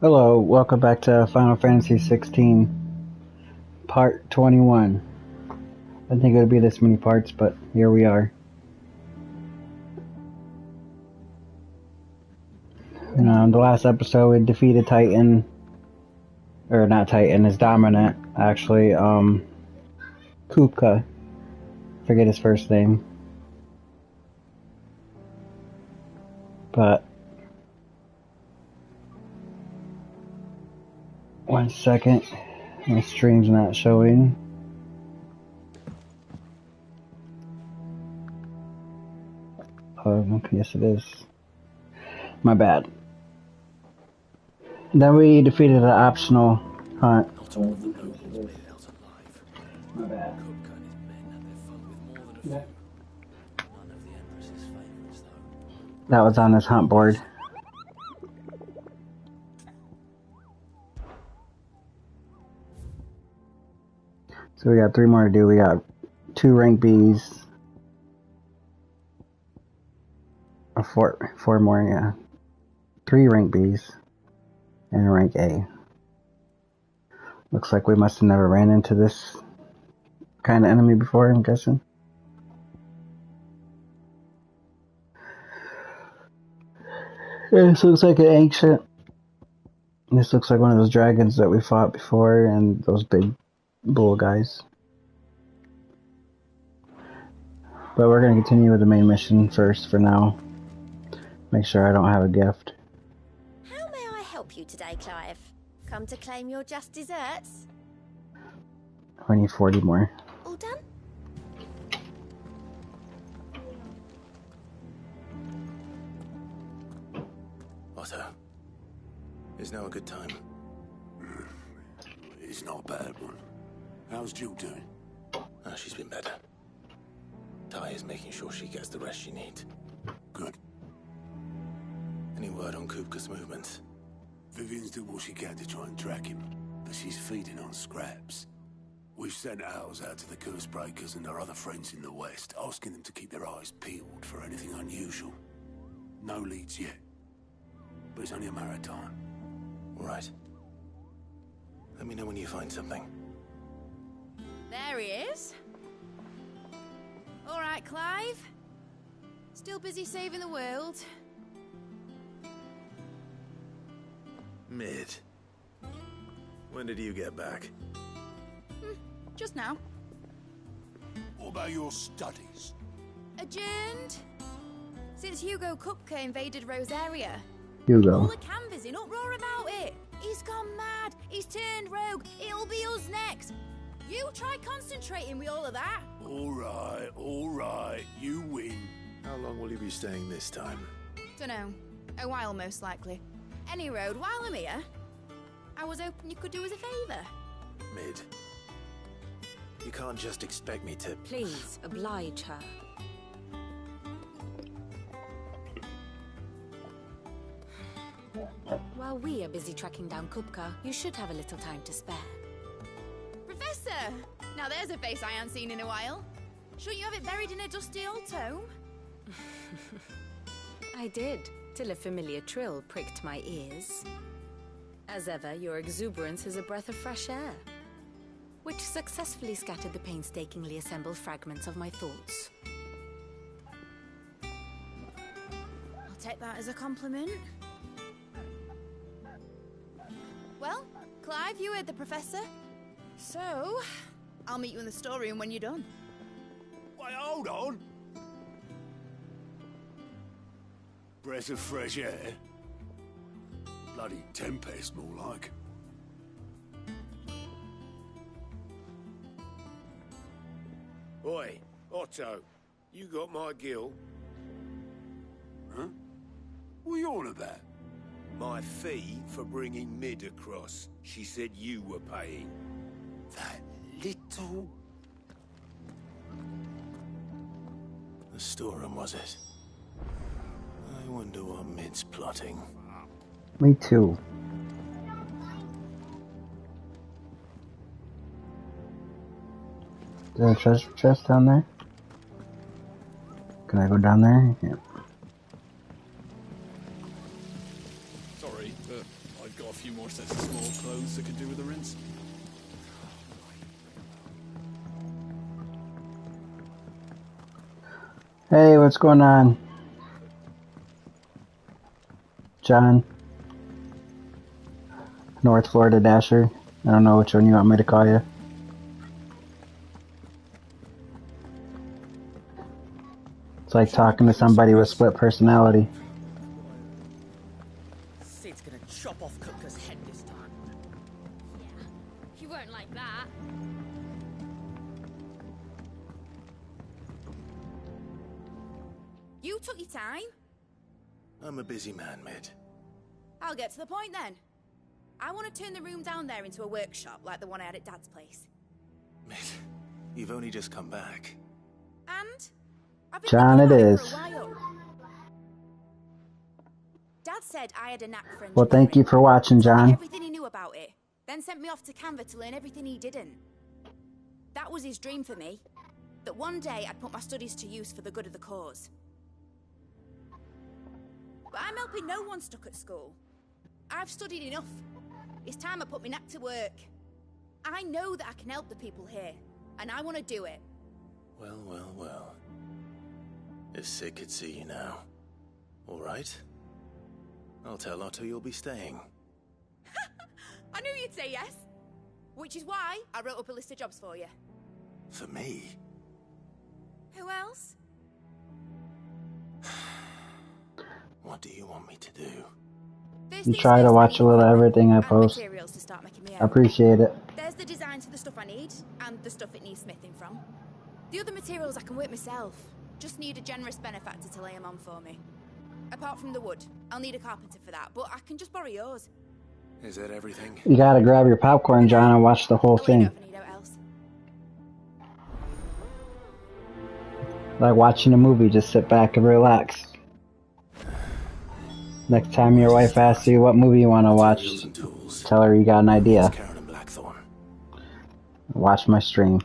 Hello, welcome back to Final Fantasy 16, Part 21. I didn't think it would be this many parts, but here we are. In the last episode, we defeated Titan, or not Titan, his dominant, actually, Kupka. Forget his first name. But, one second, my stream's not showing. Oh, yes it is. My bad. Then we defeated an optional hunt. Not all of the nobles made it out alive. My bad. Kupka and his men had their fun with more than a few. None of the Empress's favourites, though. That was on his hunt board. So we got 3 more to do. We got 2 rank Bs. Or 4 more, yeah. 3 rank Bs. And a rank A. Looks like we must have never ran into this kind of enemy before, I'm guessing. This looks like an ancient. This looks like one of those dragons that we fought before, and those big bull guys. But we're going to continue with the main mission first for now. Make sure I don't have a gift. How may I help you today, Clive? Come to claim your just desserts? We need 40 more. All done? Otto, is now a good time? It's not a bad one. How's Jill doing? Oh, she's been better. Ty is making sure she gets the rest she needs. Good. Any word on Kupka's movements? Vivian's doing what she can to try and track him, but she's feeding on scraps. We've sent ours out to the curse breakers and our other friends in the west, asking them to keep their eyes peeled for anything unusual. No leads yet, but it's only a matter of time. All right. Let me know when you find something. There he is. All right, Clive. Still busy saving the world. Mid. When did you get back? Just now. What about your studies? Adjourned. Since Hugo Kupka invaded Rosaria. All Hugo. the canvas in uproar about it. He's gone mad. He's turned rogue. It'll be us next. You try concentrating with all of that. All right, you win. How long will you be staying this time? Dunno. A while, most likely. Any road, while I'm here, I was hoping you could do us a favour. Mid. You can't just expect me to... Please, oblige her. While we are busy tracking down Kupka, you should have a little time to spare. Professor! Now there's a face I haven't seen in a while. Shouldn't you have it buried in a dusty old tome? I did, till a familiar trill pricked my ears. As ever, your exuberance is a breath of fresh air, which successfully scattered the painstakingly assembled fragments of my thoughts. I'll take that as a compliment. Well, Clive, you heard the professor. So, I'll meet you in the storeroom when you're done. Wait, hold on. Breath of fresh air? Bloody tempest, more like. Oi, Otto, you got my gill? Huh? What are you on about? My fee for bringing Mid across. She said you were paying. That little... The storeroom, was it? I wonder what Mid's plotting. Me too. Is there a treasure chest down there? Can I go down there? Yeah. Sorry, I've got a few more sets of small clothes that could do with a rinse. Hey, what's going on? John? North Florida Dasher? I don't know which one you want me to call you. It's like talking to somebody with split personality. Sid's gonna chop off Cooker's head this time. Yeah, he won't like that. You took your time. I'm a busy man, Mid. I'll get to the point then. I want to turn the room down there into a workshop like the one I had at Dad's place. Mid, you've only just come back. And I've been John, thinking it about is. for a while. Dad said I had a knack for engineering. Well, thank you for watching, Told me John. everything he knew about it, then sent me off to Canva to learn everything he didn't. That was his dream for me. That one day I'd put my studies to use for the good of the cause. But I'm helping no one stuck at school. I've studied enough. It's time I put my knack to work. I know that I can help the people here, and I want to do it. Well, well, well. If Sid could see you now. All right. I'll tell Otto you'll be staying. I knew you'd say yes. Which is why I wrote up a list of jobs for you. For me? Who else? What do you want me to do? First And things try to first, watch I a need little equipment everything I and post. materials to start making my I own. appreciate it. There's the designs for the stuff I need, and the stuff it needs smithing from. The other materials I can work myself. Just need a generous benefactor to lay them on for me. Apart from the wood, I'll need a carpenter for that, but I can just borrow yours. Is that everything? You gotta grab your popcorn, John, and watch the whole I'll let you know thing. if I need out else. Like watching a movie, just sit back and relax. Next time your wife asks you what movie you want to watch, Materials and tools. tell her you got an It's idea. Karen and Blackthorn. Watch my stream.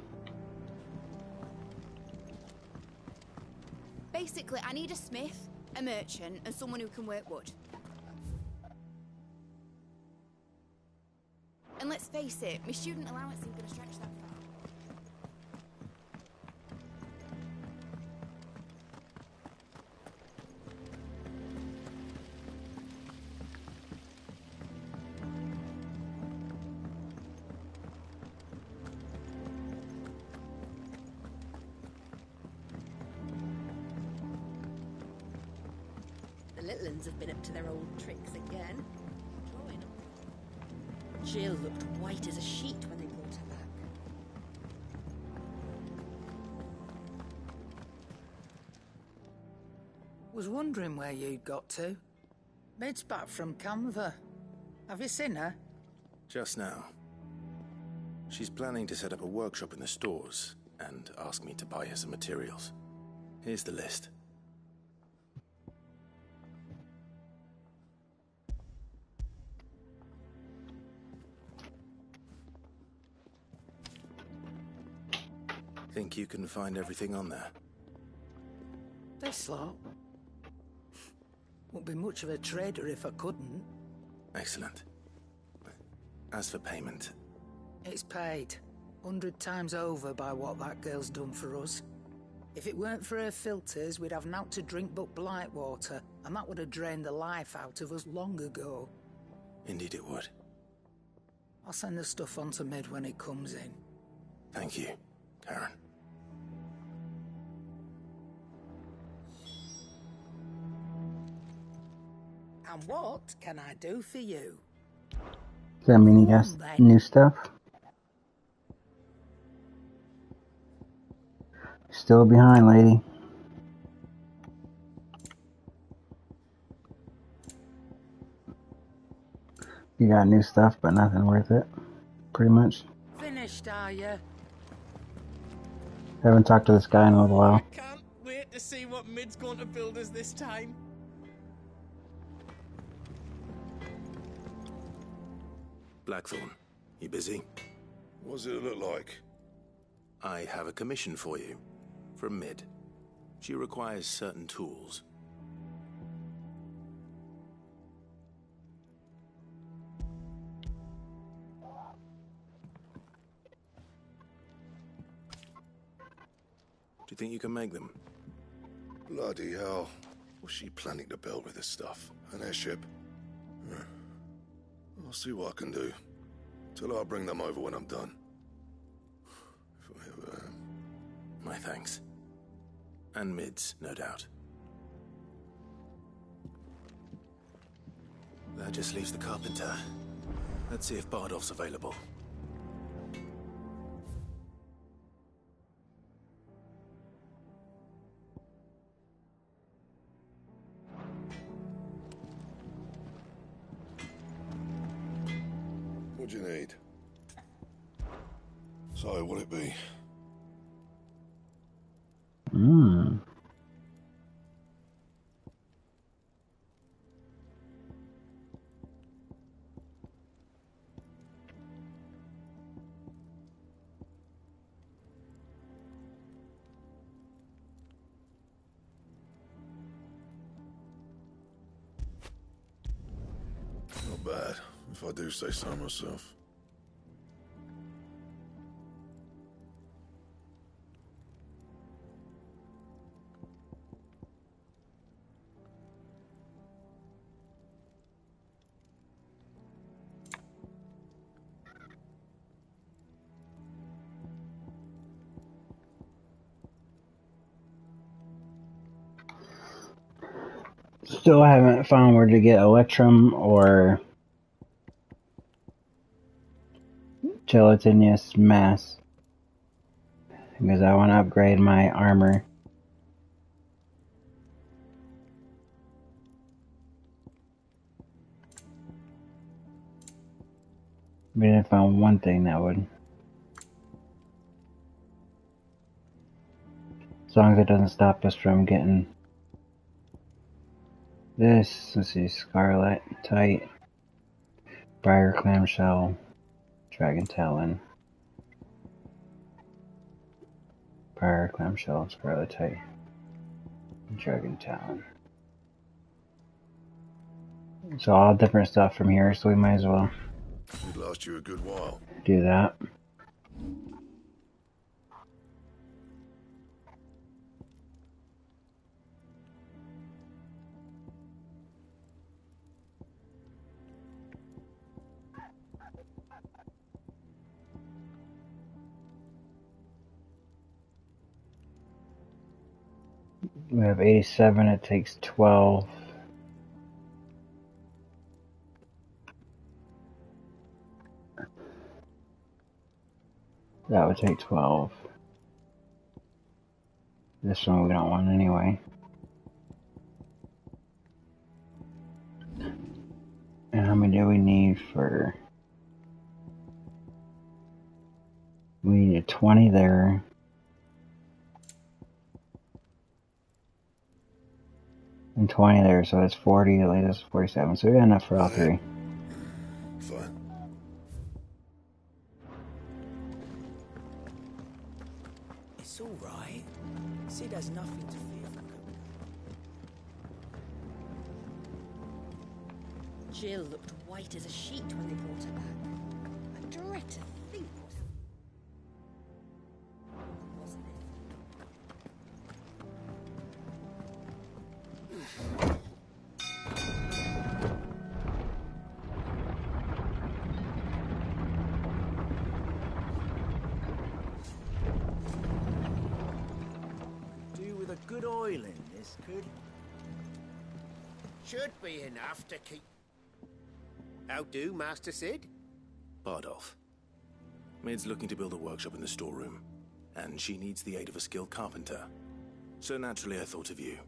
Basically, I need a smith, a merchant, and someone who can work wood. And let's face it, my student allowance isn't going to stretch that far. The little uns have been up to their old tricks again. Jill looked white as a sheet when they brought her back. Was wondering where you'd got to. Mid's back from Canva. Have you seen her? Just now. She's planning to set up a workshop in the stores and ask me to buy her some materials. Here's the list. Think you can find everything on there? This lot. Wouldn't be much of a trader if I couldn't. Excellent. As for payment, It's paid 100 times over by what that girl's done for us. If it weren't for her filters, we'd have naught to drink but blight water, and that would have drained the life out of us long ago. indeed it would. I'll send the stuff on to Mid when it comes in. Thank you, Karen. And what can I do for you? Does that mean you got new stuff? Still behind, lady. You got new stuff, but nothing worth it. Pretty much. Finished, are you? Haven't talked to this guy in a little while. I can't wait to see what Mid's going to build us this time. Blackthorn, you busy? What does it look like? I have a commission for you. From Mid. She requires certain tools. Do you think you can make them? Bloody hell. What's she planning to build with this stuff? An airship? I'll see what I can do. Till I'll bring them over when I'm done. If I ever am. My thanks. And Mid's, no doubt. That just leaves the carpenter. Let's see if Bardolph's available. What do you need? So, what'll it be? Not bad, if I do say so myself. Still haven't found where to get Electrum or Gelatinous Mass. Because I want to upgrade my armor. But I found one thing that would. As long as it doesn't stop us from getting this. Let's see, Scarlet, Tight, Briar Clamshell, Dragon Talon, Briar Clamshell, Scarlet Tight, Dragon Talon. So all different stuff from here, so we might as well It'd last you a good while. do that. We have 87, it takes 12. That would take 12. This one we don't want anyway. And how many do we need for... We need a 20 there. And 20 there, so that's 40, the latest 47. So we got enough for all three. Fine. It's all right. Sid has nothing to fear from Jill looked white as a sheet when they brought her back. I dread to think what wasn't it? do with a good oil in this, could? Should be enough to keep... How do, Master Sid? Bardolph. Mid's looking to build a workshop in the storeroom, and she needs the aid of a skilled carpenter. So naturally I thought of you.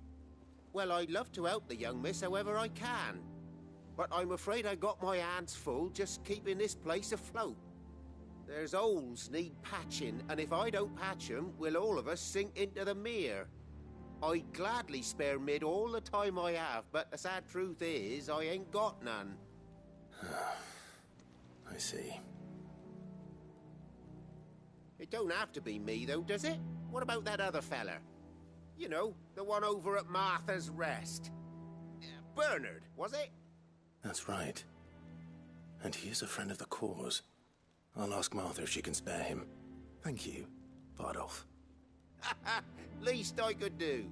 Well, I'd love to help the young miss however I can. But I'm afraid I got my hands full just keeping this place afloat. There's holes need patching, and if I don't patch them, we'll all of us sink into the mere. I'd gladly spare Mid all the time I have, but the sad truth is, I ain't got none. I see. It don't have to be me, though, does it? What about that other fella? You know, the one over at Martha's Rest. Bernard, was it? That's right. And he is a friend of the cause. I'll ask Martha if she can spare him. Thank you, Bardolph. Least I could do.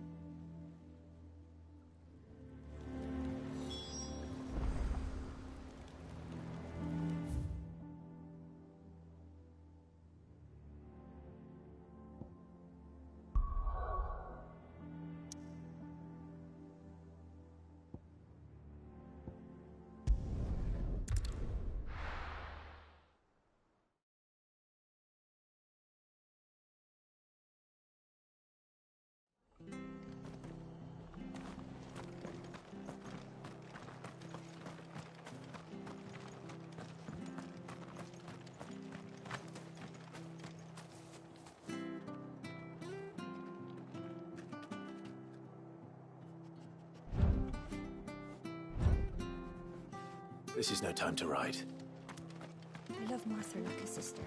This is no time to ride. I love Martha like a sister.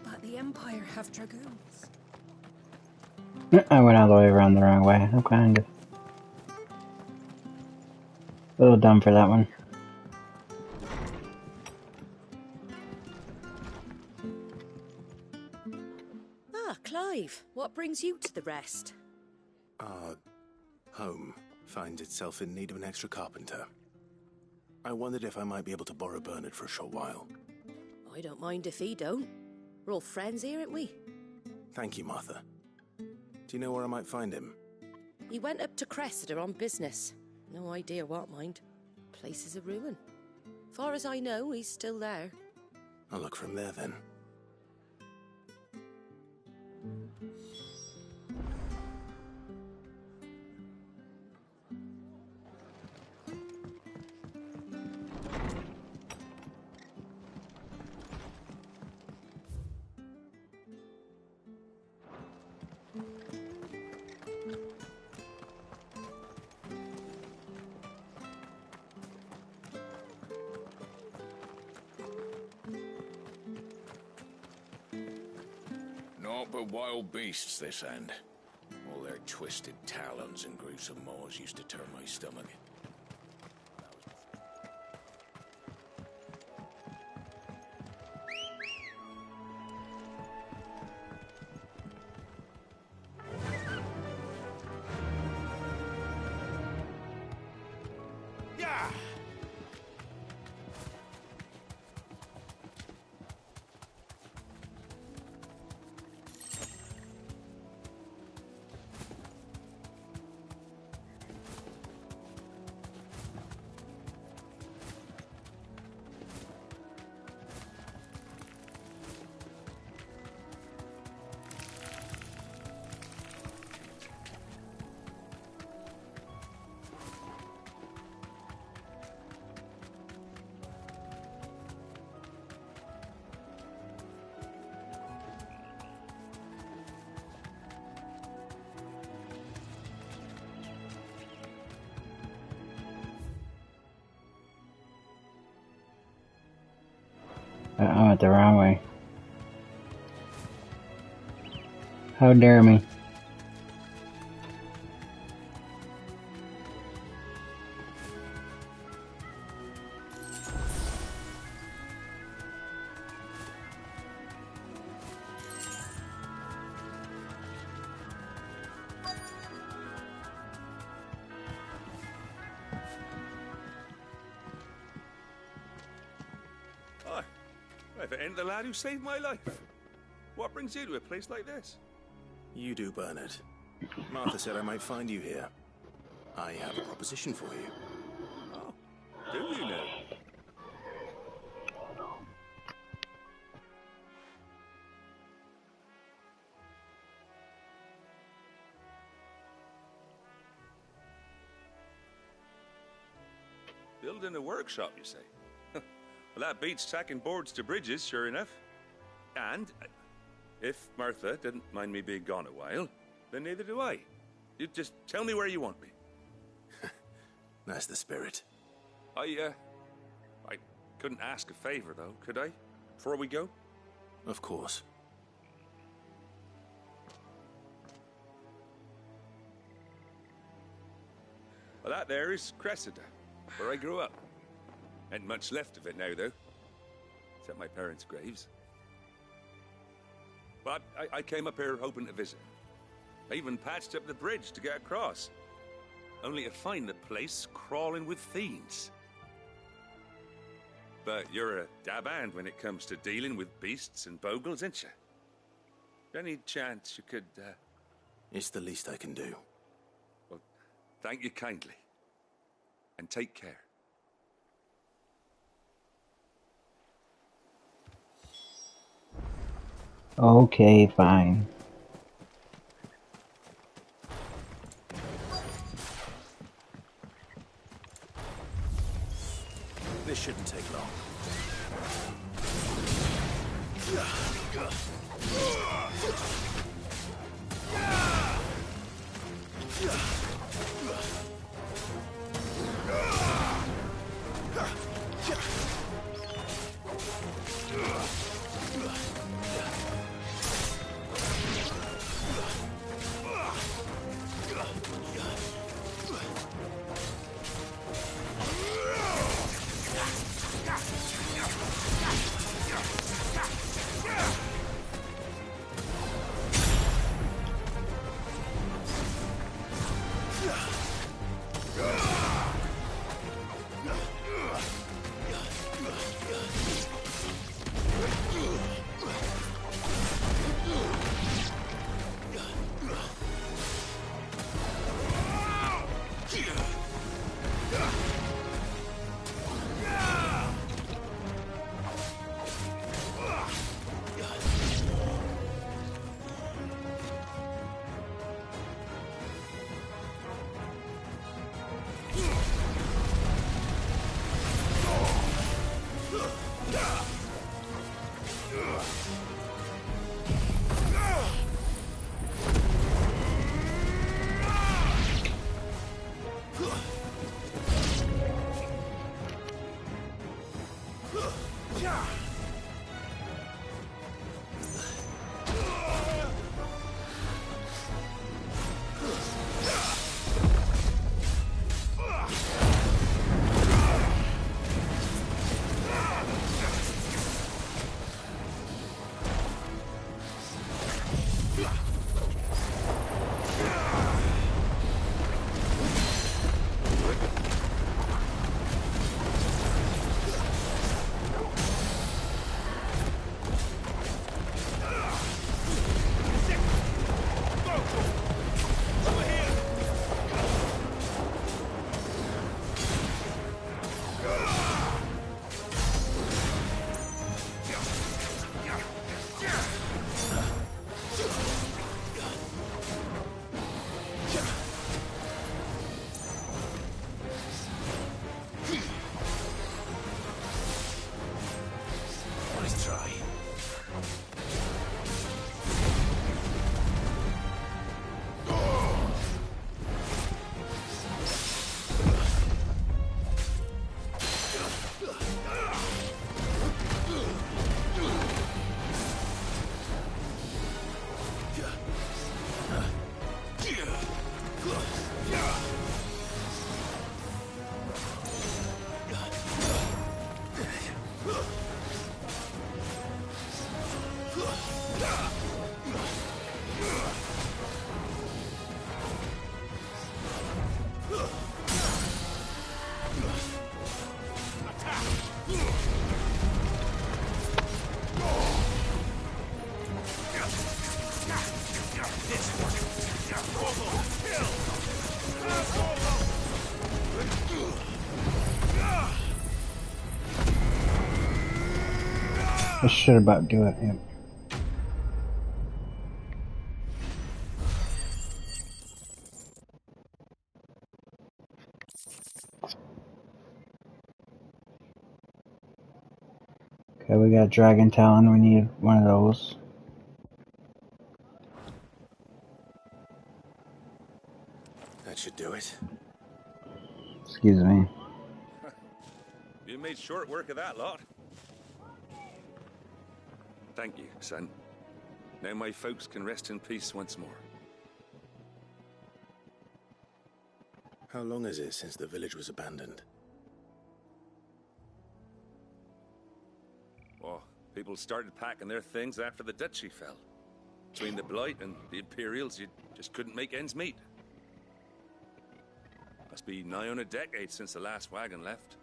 But the Empire have dragoons. I went all the way around the wrong way. I'm kind of a little dumb for that one. Ah, Clive, what brings you to the rest? Our home finds itself in need of an extra carpenter. I wondered if I might be able to borrow Bernard for a short while. I don't mind if he don't. We're all friends here, aren't we? Thank you, Martha. Do you know where I might find him? He went up to Cressida on business. No idea what, mind. Place is a ruin. Far as I know, he's still there. I'll look for him there then. Naught but wild beasts, this end. All their twisted talons and gruesome maws used to turn my stomach. Yeah! I went the wrong way. How dare me. Hi. If it ain't the lad who saved my life. What brings you to a place like this? You do, Bernard. Martha said I might find you here. I have a proposition for you. Oh, do you know? Building a workshop, you say? Well, that beats tacking boards to bridges, sure enough. And if Martha didn't mind me being gone a while, then neither do I. You just tell me where you want me. That's the spirit. I couldn't ask a favor, though, could I? Before we go? Of course. Well, that there is Cressida, where I grew up. Ain't much left of it now, though. Except my parents' graves. But I came up here hoping to visit. I even patched up the bridge to get across. Only to find the place crawling with fiends. But you're a dab hand when it comes to dealing with beasts and bogles, ain't you? Any chance you could, It's the least I can do. Well, thank you kindly. And take care. Okay, fine. This shouldn't take long. I should about do it. Yeah. Okay, we got Dragon Talon. We need one of those. That should do it. Excuse me. You made short work of that lot. Thank you, son. Now my folks can rest in peace once more. How long is it since the village was abandoned? people started packing their things after the duchy fell. Between the Blight and the Imperials, you just couldn't make ends meet. Must be nigh on a decade since the last wagon left.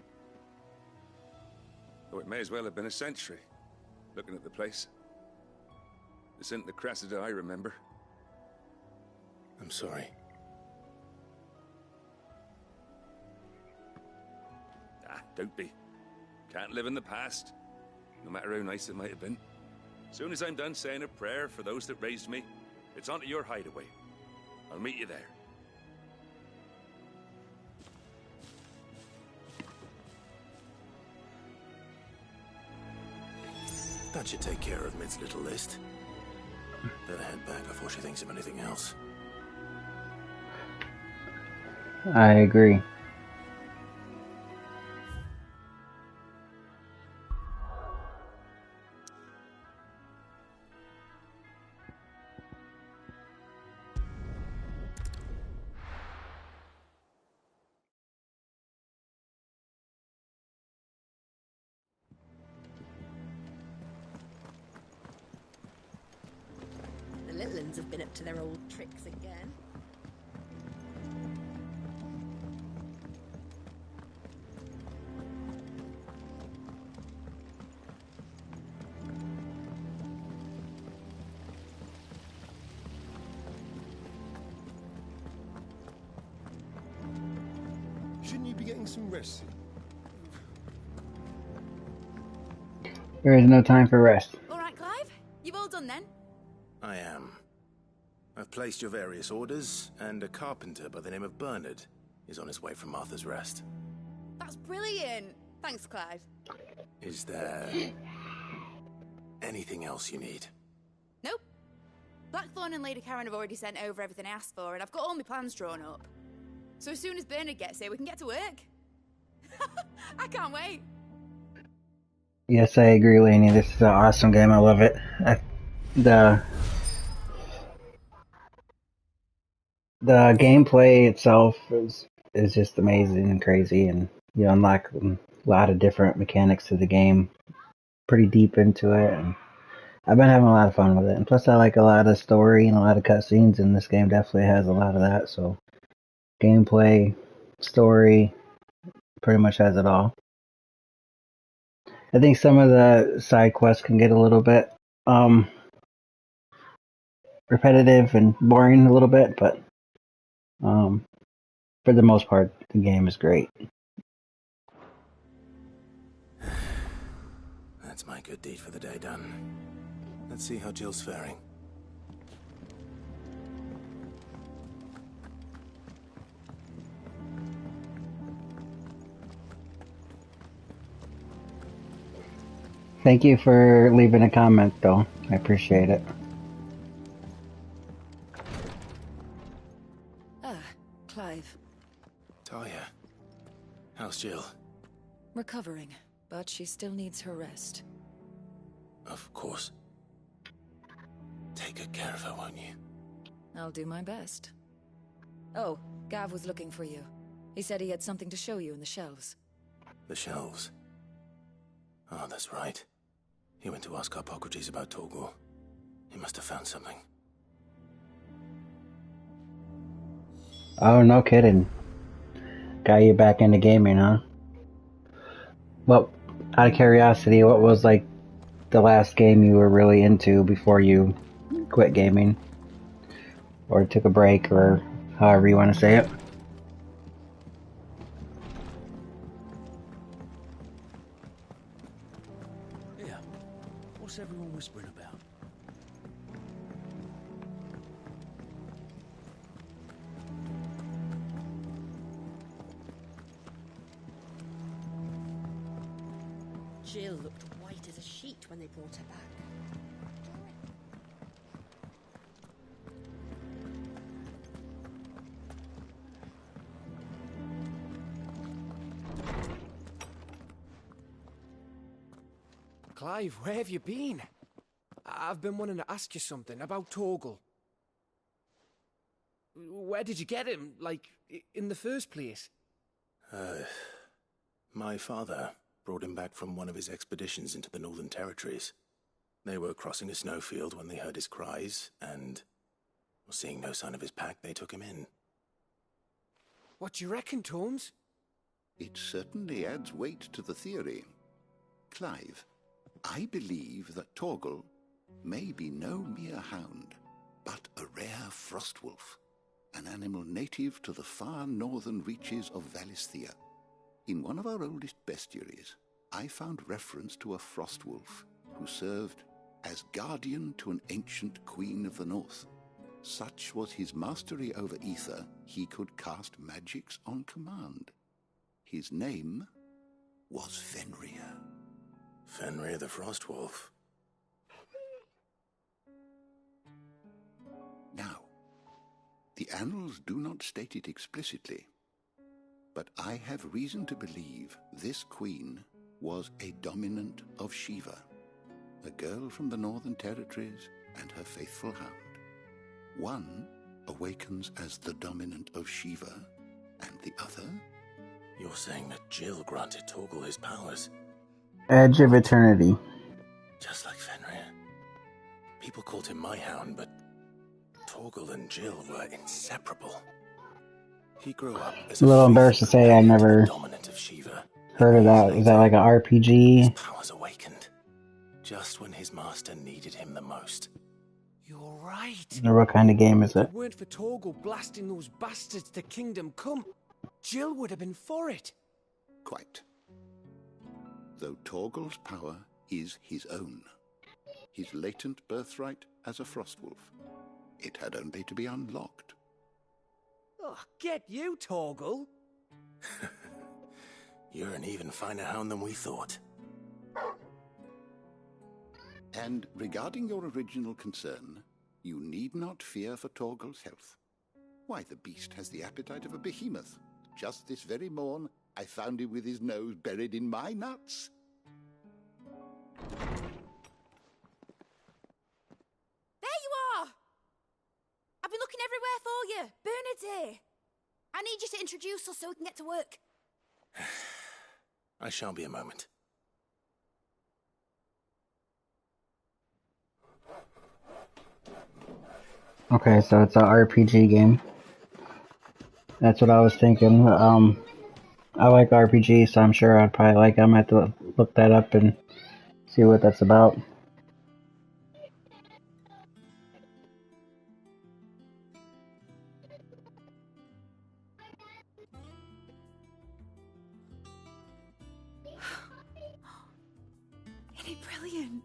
Though it may as well have been a century, looking at the place. This isn't the Cressida I remember. I'm sorry. Ah, don't be. Can't live in the past, no matter how nice it might have been. Soon as I'm done saying a prayer for those that raised me, it's on to your hideaway. I'll meet you there. That should take care of Mid's little list. Better head back before she thinks of anything else. I agree. The little ones have been up to their old tricks again. Shouldn't you be getting some rest? There is no time for rest. All right, Clive? You've all done then? I am. I've placed your various orders, and a carpenter by the name of Bernard is on his way from Martha's Rest. That's brilliant. Thanks, Clive. Is there anything else you need? Nope. Blackthorn and Lady Karen have already sent over everything I asked for, and I've got all my plans drawn up. So as soon as Bernard gets here, we can get to work. I can't wait. Yes, I agree, Lainey. This is an awesome game. I love it. The gameplay itself is just amazing and crazy, and you unlock a lot of different mechanics to the game. Pretty deep into it, and I've been having a lot of fun with it. And plus, I like a lot of story and a lot of cutscenes, and this game definitely has a lot of that. So, gameplay, story, pretty much has it all. I think some of the side quests can get a little bit repetitive and boring a little bit, but for the most part, the game is great. That's my good deed for the day done. Let's see how Jill's faring. Thank you for leaving a comment, though. I appreciate it. Ah, Clive. Talia, how's Jill? Recovering, but she still needs her rest. Of course. Take good care of her, won't you? I'll do my best. Oh, Gav was looking for you. He said he had something to show you in the shelves. The shelves. Oh, that's right. He went to ask Hippocrates about Torgor. He must have found something. Oh, no kidding. Got you back into gaming, huh? Well, out of curiosity, what was like the last game you were really into before you quit gaming? Or took a break, or however you want to say it? Yeah. What's everyone whispering about? Jill looked white as a sheet when they brought her back. Clive, where have you been? I've been wanting to ask you something about Torgal. Where did you get him, like, in the first place? My father brought him back from one of his expeditions into the Northern Territories. They were crossing a snowfield when they heard his cries, and, seeing no sign of his pack, they took him in. What do you reckon, Torms? It certainly adds weight to the theory. Clive, I believe that Torgal may be no mere hound, but a rare frostwolf, an animal native to the far northern reaches of Valisthea. In one of our oldest bestiaries, I found reference to a frostwolf who served as guardian to an ancient queen of the north. Such was his mastery over ether, he could cast magics on command. His name was Fenrir. Fenrir the Frostwolf. Now, the annals do not state it explicitly, but I have reason to believe this queen was a dominant of Shiva, a girl from the Northern Territories and her faithful hound. One awakens as the dominant of Shiva, and the other... You're saying that Jill granted Torgal his powers? Edge of Eternity. Just like Fenrir. People called him my hound, but Torgal and Jill were inseparable. He grew up as a little embarrassed to say I never dominant of Shiva. Heard of that. Is that like an RPG? His powers awakened, just when his master needed him the most. You're right. Or what kind of game is If it? it weren't for Torgal blasting those bastards to Kingdom Come, Jill would have been for it. Quite. Though Torgal's power is his own, his latent birthright as a Frostwolf, it had only to be unlocked. Oh, get you, Torgal. You're an even finer hound than we thought. And regarding your original concern, you need not fear for Torgal's health. Why, the beast has the appetite of a behemoth. Just this very morn, I found him with his nose buried in my nuts. There you are! I've been looking everywhere for you. Bernard's here. I need you to introduce us so we can get to work. I shall be a moment. Okay, so it's an RPG game. That's what I was thinking. I like RPG, so I'm sure I'd probably like it. I'm going to have to look that up and see what that's about. Isn't it brilliant?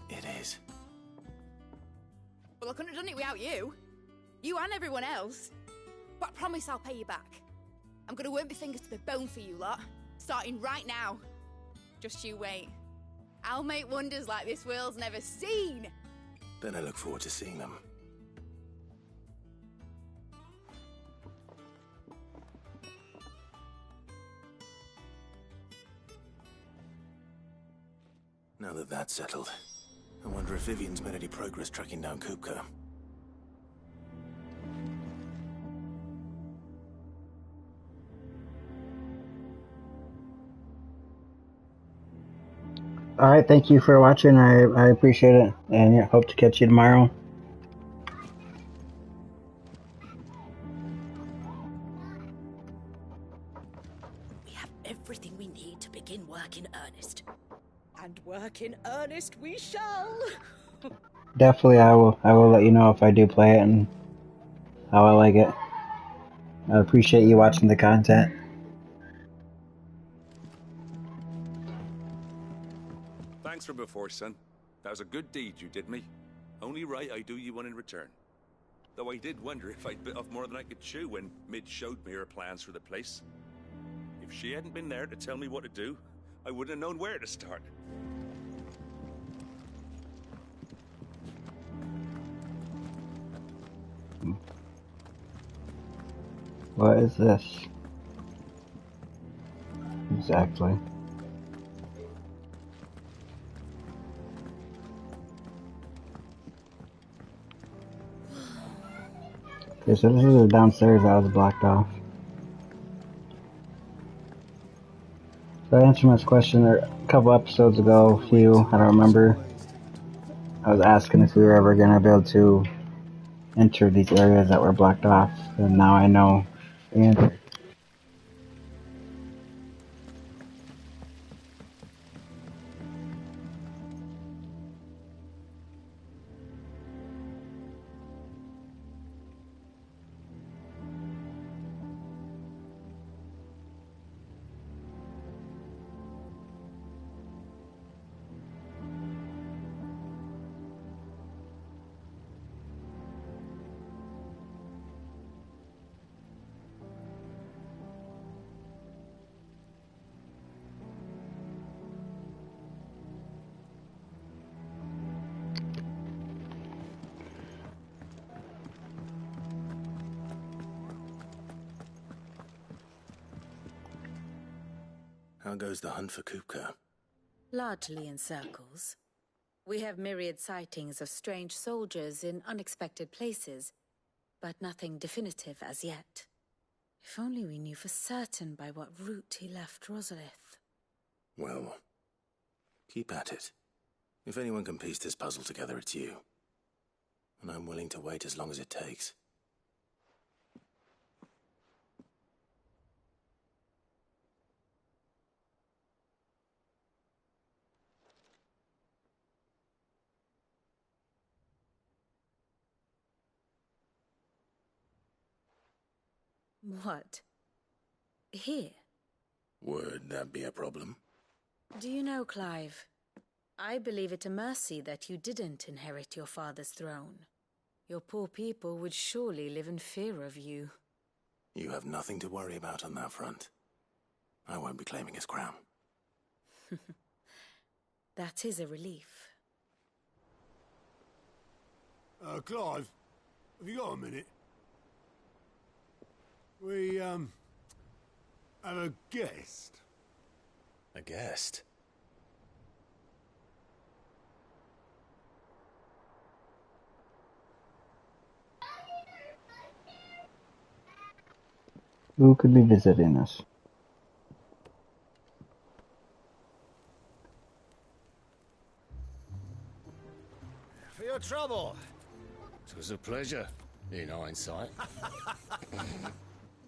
It is. Well, I couldn't have done it without you. You and everyone else. But I promise I'll pay you back. I'm gonna work my fingers to the bone for you lot. Starting right now. Just you wait. I'll make wonders like this world's never seen. Then I look forward to seeing them. Now that that's settled, I wonder if Vivian's made any progress tracking down Kupka. Alright, thank you for watching. I appreciate it. And yeah, hope to catch you tomorrow. We have everything we need to begin work in earnest. And work in earnest we shall! Definitely, I will let you know if I do play it and how I like it. I appreciate you watching the content. Thanks for before, son. That was a good deed you did me. Only right I do you one in return. Though I did wonder if I'd bit off more than I could chew when Mid showed me her plans for the place. If she hadn't been there to tell me what to do, I wouldn't have known where to start. What is this? Exactly. Okay, so this is the downstairs that was blocked off. So I answered this question a couple episodes ago, I don't remember. I was asking if we were ever gonna be able to enter these areas that were blocked off, and now I know the answer. How goes the hunt for Kupka? Largely in circles. We have myriad sightings of strange soldiers in unexpected places, but nothing definitive as yet. If only we knew for certain by what route he left Rosalith. Well, keep at it. If anyone can piece this puzzle together, it's you. And I'm willing to wait as long as it takes. What? Here? Would that be a problem? Do you know, Clive? I believe it a mercy that you didn't inherit your father's throne. Your poor people would surely live in fear of you. You have nothing to worry about on that front. I won't be claiming his crown. That is a relief. Clive, have you got a minute? We, have a guest. A guest? Who could be visiting us? For your trouble. It was a pleasure, in hindsight.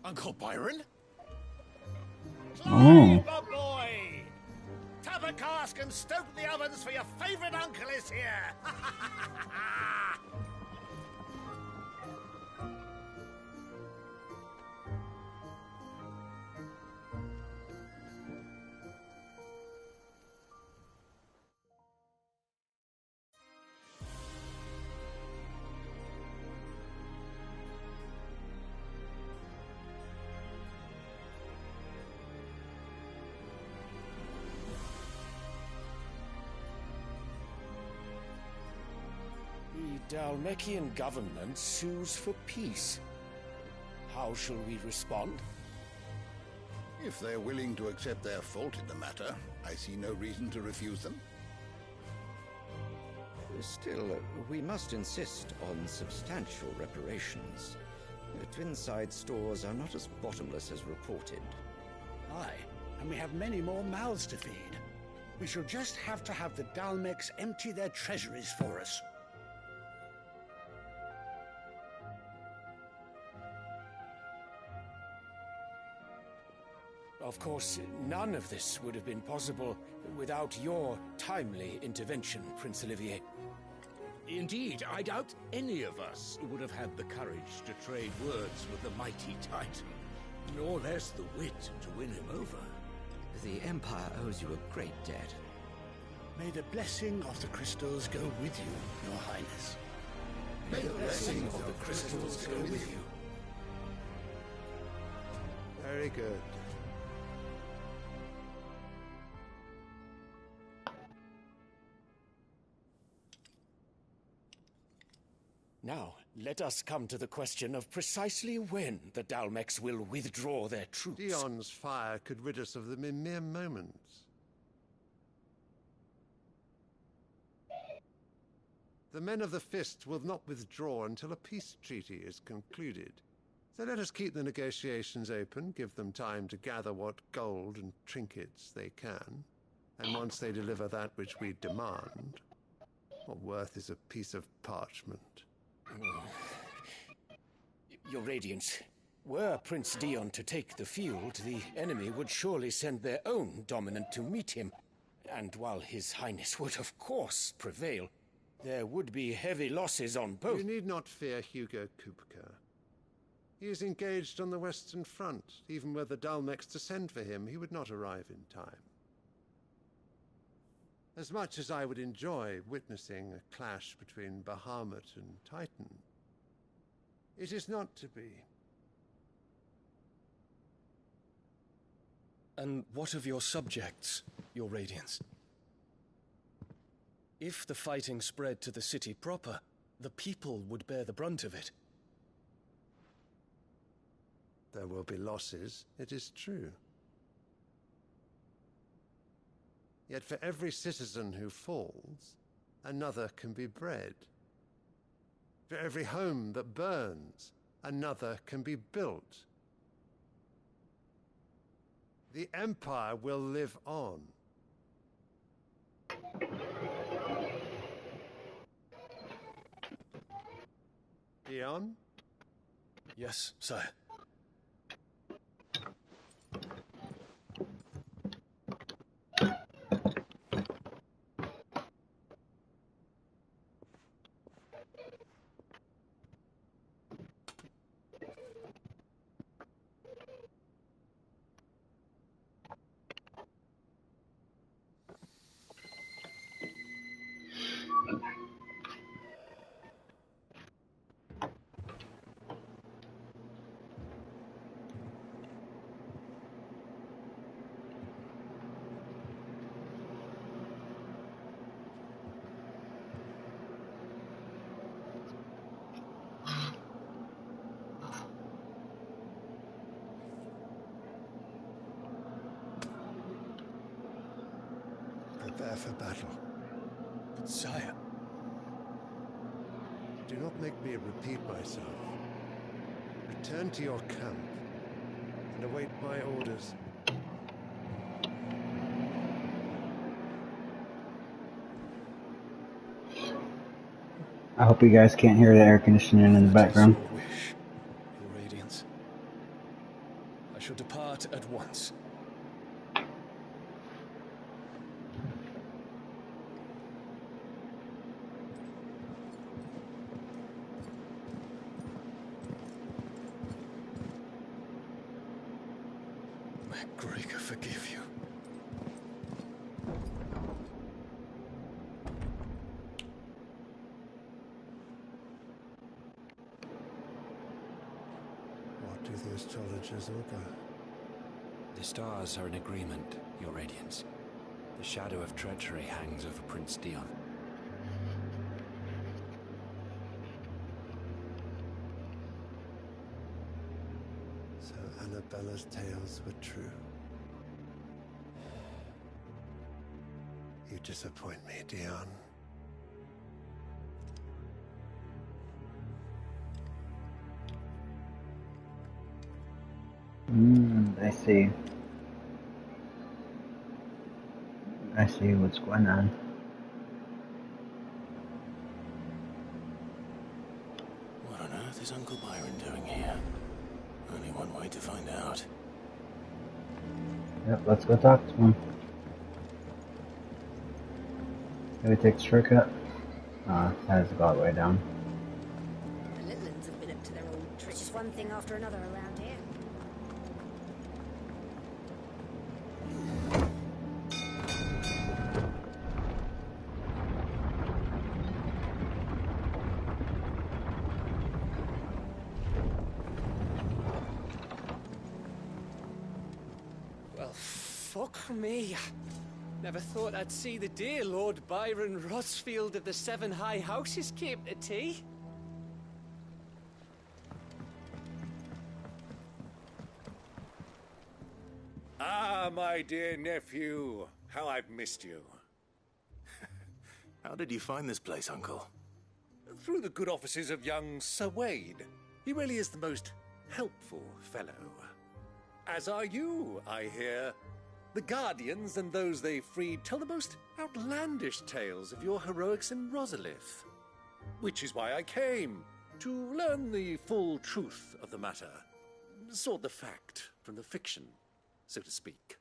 Uncle Byron? Oh. Clive, the boy! Tap a cask and stoke the ovens, for your favourite uncle is here! The Dalmekian government sues for peace. How shall we respond? If they're willing to accept their fault in the matter, I see no reason to refuse them. Still, we must insist on substantial reparations. The Twinside stores are not as bottomless as reported. Aye, and we have many more mouths to feed. We shall just have to have the Dalmeks empty their treasuries for us. Of course, none of this would have been possible without your timely intervention, Prince Olivier. Indeed, I doubt any of us would have had the courage to trade words with the mighty Titan, nor less the wit to win him over. The Empire owes you a great debt. May the blessing of the crystals go with you, Your Highness. May the blessing of the crystals go with you. Very good. Now, let us come to the question of precisely when the Dalmeks will withdraw their troops. Dion's fire could rid us of them in mere moments. The men of the Fist will not withdraw until a peace treaty is concluded. So let us keep the negotiations open, give them time to gather what gold and trinkets they can, and once they deliver that which we demand, What worth is a piece of parchment? Your Radiance, were Prince Dion to take the field, the enemy would surely send their own dominant to meet him. And while His Highness would of course prevail, there would be heavy losses on both. You need not fear Hugo Kupka. He is engaged on the Western Front. Even were the Dalmex to send for him, he would not arrive in time. As much as I would enjoy witnessing a clash between Bahamut and Titan, it is not to be. And what of your subjects, your Radiance? If the fighting spread to the city proper, the people would bear the brunt of it. There will be losses, it is true. Yet for every citizen who falls, another can be bred. For every home that burns, another can be built. The Empire will live on. Dion? Yes, sire. Prepare for battle. But sire... Do not make me repeat myself. Return to your camp and await my orders. I hope you guys can't hear the air conditioning in the background. Your wish, your Radiance. I shall depart at once. MacGregor forgive you. What do the astrologers augur? The stars are in agreement, your Radiance. The shadow of treachery hangs over Prince Dion. So Annabella's tales were true. You disappoint me, Dion. I see. I see what's going on. What on earth is Uncle Byron doing here? Only one way to find out. Yep, let's go talk to him. Maybe take the shortcut? That has to go all the way down. The Littlands have been up to their old tricks. Just one thing after another around here. Well, fuck me. Never thought I'd see the dear Lord Byron Rossfield of the Seven High Houses came to tea. Ah, my dear nephew. How I've missed you. How did you find this place, Uncle? Through the good offices of young Sir Wade. He really is the most helpful fellow. As are you, I hear. The Guardians and those they freed tell the most outlandish tales of your heroics in Rosalith. Which is why I came, to learn the full truth of the matter. Sort the fact from the fiction, so to speak.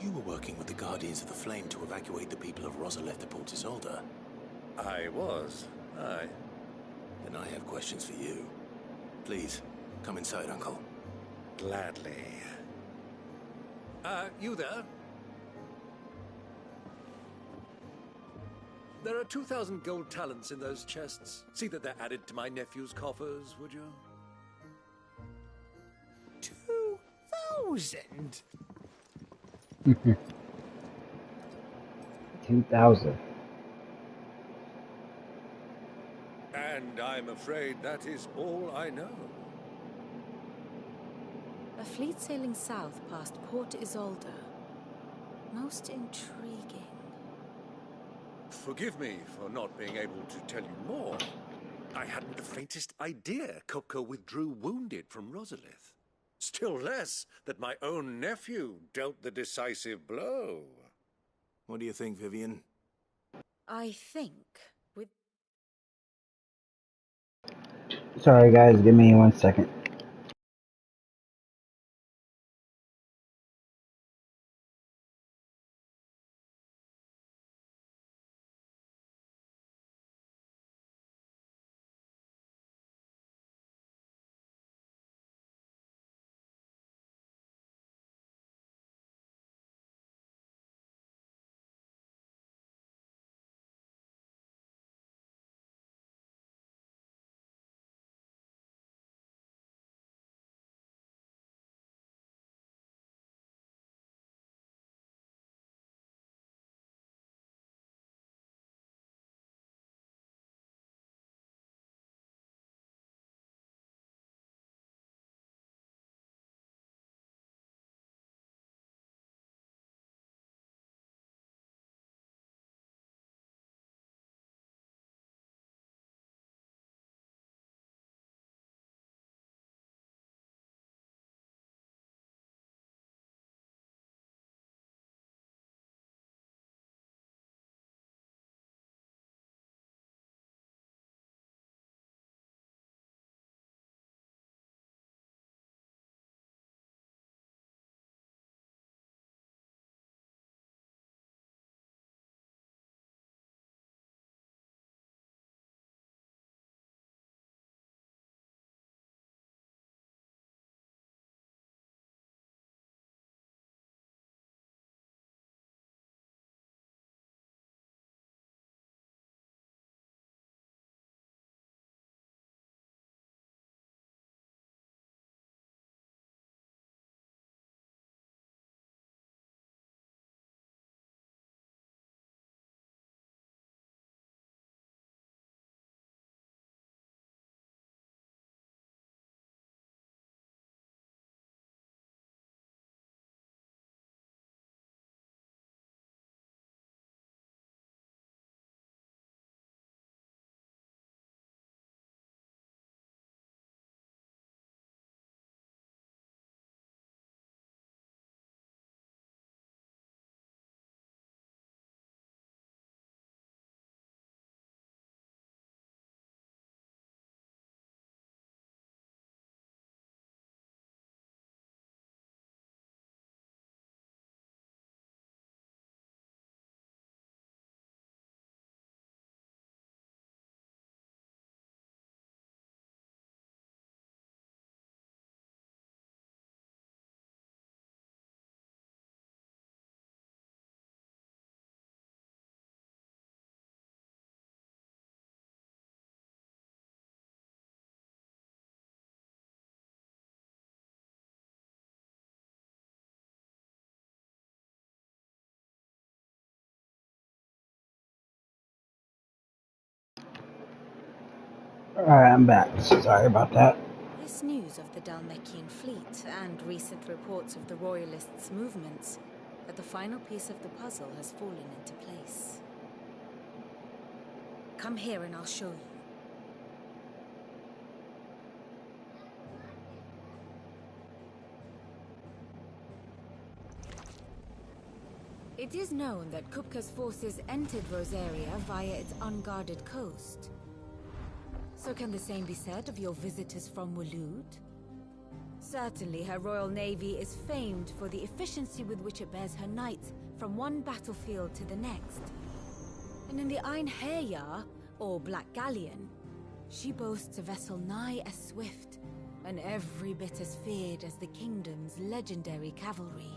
You were working with the Guardians of the Flame to evacuate the people of Rosalith to Port Isolde. I was, aye. Then I have questions for you. Please, come inside, Uncle. Gladly. You there? There are 2,000 gold talents in those chests. See that they're added to my nephew's coffers, would you? 2,000? 2,000. And I'm afraid that is all I know. A fleet sailing south past Port Isolde. Most intriguing. Forgive me for not being able to tell you more. I hadn't the faintest idea Coco withdrew wounded from Rosalith. Still less that my own nephew dealt the decisive blow. What do you think, Vivian? I think with... Sorry guys, give me 1 second. Alright, I'm back. Sorry about that. This news of the Dalmekian fleet and recent reports of the Royalists' movements, that the final piece of the puzzle has fallen into place. Come here and I'll show you. It is known that Kupka's forces entered Rosaria via its unguarded coast. So can the same be said of your visitors from Waloed? Certainly her Royal Navy is famed for the efficiency with which it bears her knights from one battlefield to the next. And in the Einherjar, or Black Galleon, she boasts a vessel nigh as swift and every bit as feared as the kingdom's legendary cavalry.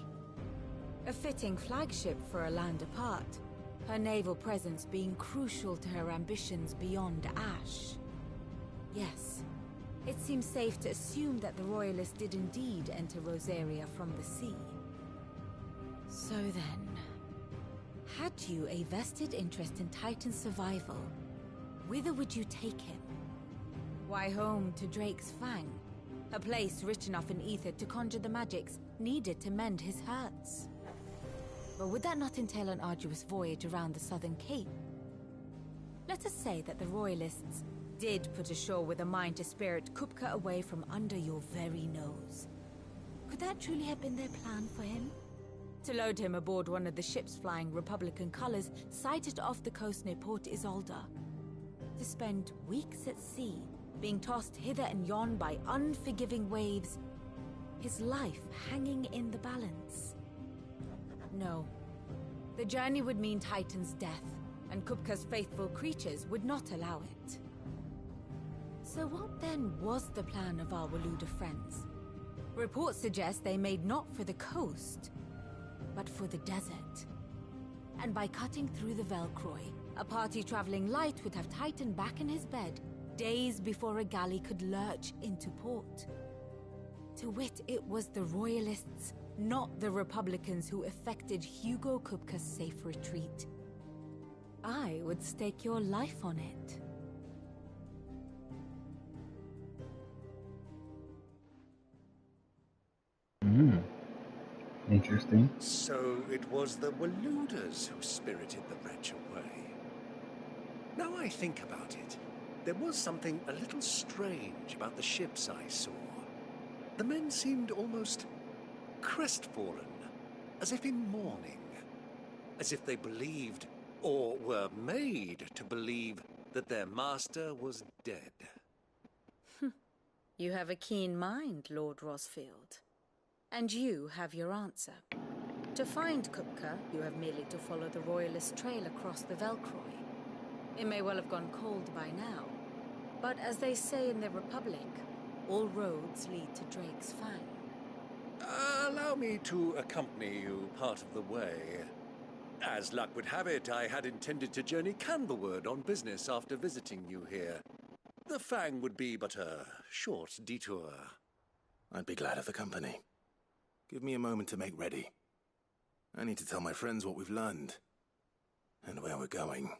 A fitting flagship for a land apart, her naval presence being crucial to her ambitions beyond Ash. Yes, it seems safe to assume that the Royalists did indeed enter Rosaria from the sea. So then, had you a vested interest in Titan's survival, whither would you take him? Why, home to Drake's Fang, a place rich enough in ether to conjure the magics needed to mend his hurts. But would that not entail an arduous voyage around the southern cape? Let us say that the Royalists did put ashore with a mind to spirit Kupka away from under your very nose. Could that truly have been their plan for him? To load him aboard one of the ships flying Republican colors sighted off the coast near Port Isolde? To spend weeks at sea, being tossed hither and yon by unforgiving waves, his life hanging in the balance? No. The journey would mean Titan's death, and Kupka's faithful creatures would not allow it. So what then was the plan of our Waluda friends? Reports suggest they made not for the coast, but for the desert. And by cutting through the Velcroy, a party traveling light would have Titan back in his bed days before a galley could lurch into port. To wit, it was the Royalists, not the Republicans, who effected Hugo Kupka's safe retreat. I would stake your life on it. Interesting. So it was the Waluders who spirited the wretch away. Now I think about it, there was something a little strange about the ships I saw. The men seemed almost crestfallen, as if in mourning, as if they believed, or were made to believe, that their master was dead. You have a keen mind, Lord Rosfield. And you have your answer. To find Kupka, you have merely to follow the Royalist trail across the Velcroy. It may well have gone cold by now, but as they say in the Republic, all roads lead to Drake's Fang. Allow me to accompany you part of the way. As luck would have it, I had intended to journey Candlewood on business after visiting you here. The Fang would be but a short detour. I'd be glad of the company. Give me a moment to make ready. I need to tell my friends what we've learned, and where we're going.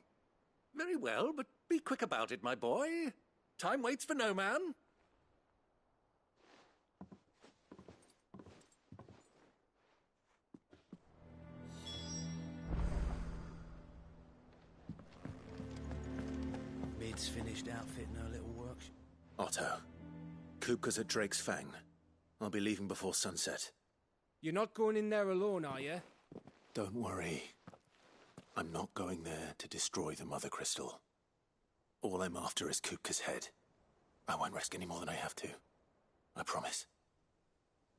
Very well, but be quick about it, my boy. Time waits for no man. Mid's finished outfitting her little workshop. Otto, Kupka's at Drake's Fang. I'll be leaving before sunset. You're not going in there alone, are you? Don't worry. I'm not going there to destroy the Mother Crystal. All I'm after is Kupka's head. I won't risk any more than I have to. I promise.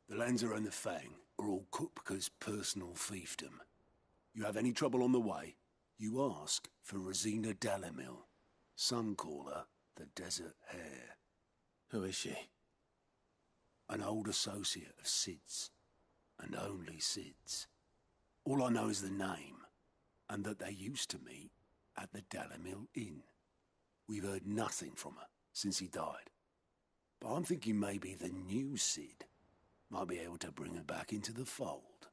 The Lanza and the Fang are all Kupka's personal fiefdom. You have any trouble on the way, you ask for Rosina Dalamil. Some call her the Desert Hare. Who is she? An old associate of Sid's, and only Sid's. All I know is the name, and that they used to meet at the Dalamil Inn. We've heard nothing from her since he died. But I'm thinking maybe the new Sid might be able to bring her back into the fold.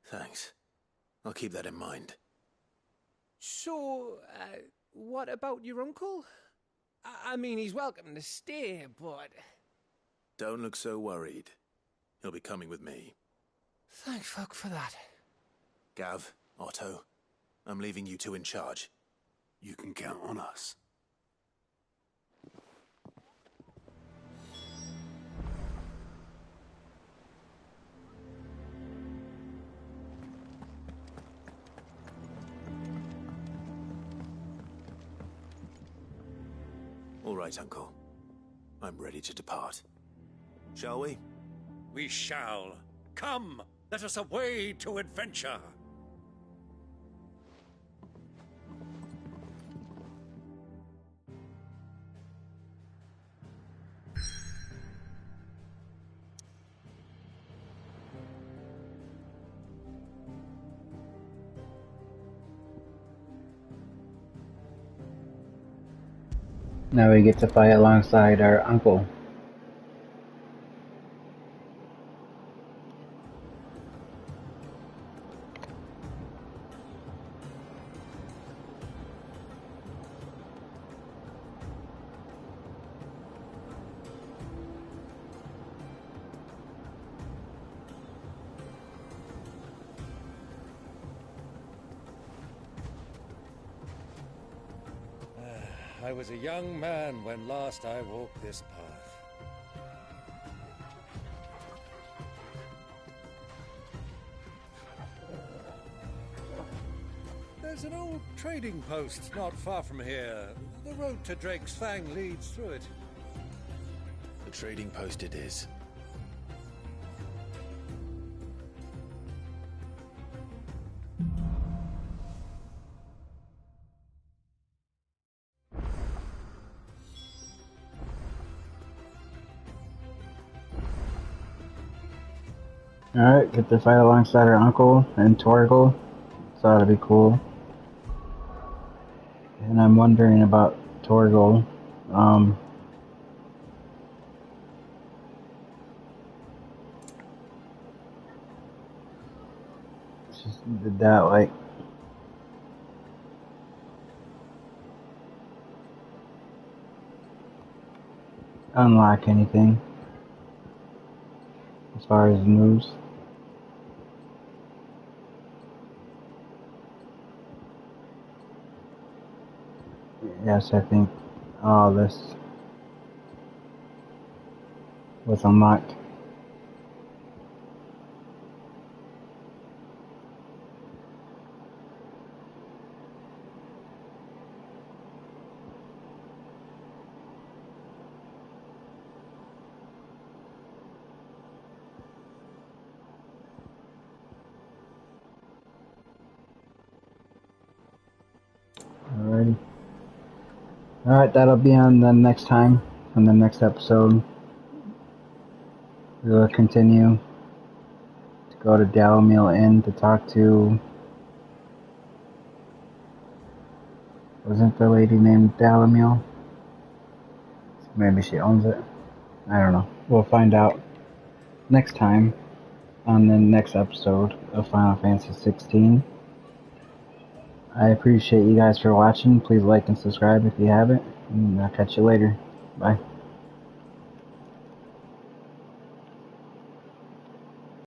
Thanks. I'll keep that in mind. So, what about your uncle? I mean, he's welcome to stay, but... Don't look so worried. He'll be coming with me. Thank fuck for that. Gav, Otto, I'm leaving you two in charge. You can count on us. All right, Uncle. I'm ready to depart. Shall we? We shall. Come, let us away to adventure. Now we get to fight alongside our uncle. I was a young man when last I walked this path. There's an old trading post not far from here. The road to Drake's Fang leads through it. The trading post it is. Alright, get to fight alongside our uncle and Torgal. So that'll be cool. And I'm wondering about Torgal. Did that like unlock anything as far as moves? Yes, I think all this was unlocked. Alrighty. Alright, that'll be on the next time, on the next episode. We will continue to go to Dalamil Inn to talk to... Wasn't the lady named Dalamil? Maybe she owns it. I don't know. We'll find out next time on the next episode of Final Fantasy 16. I appreciate you guys for watching. Please like and subscribe if you haven't. And I'll catch you later. Bye.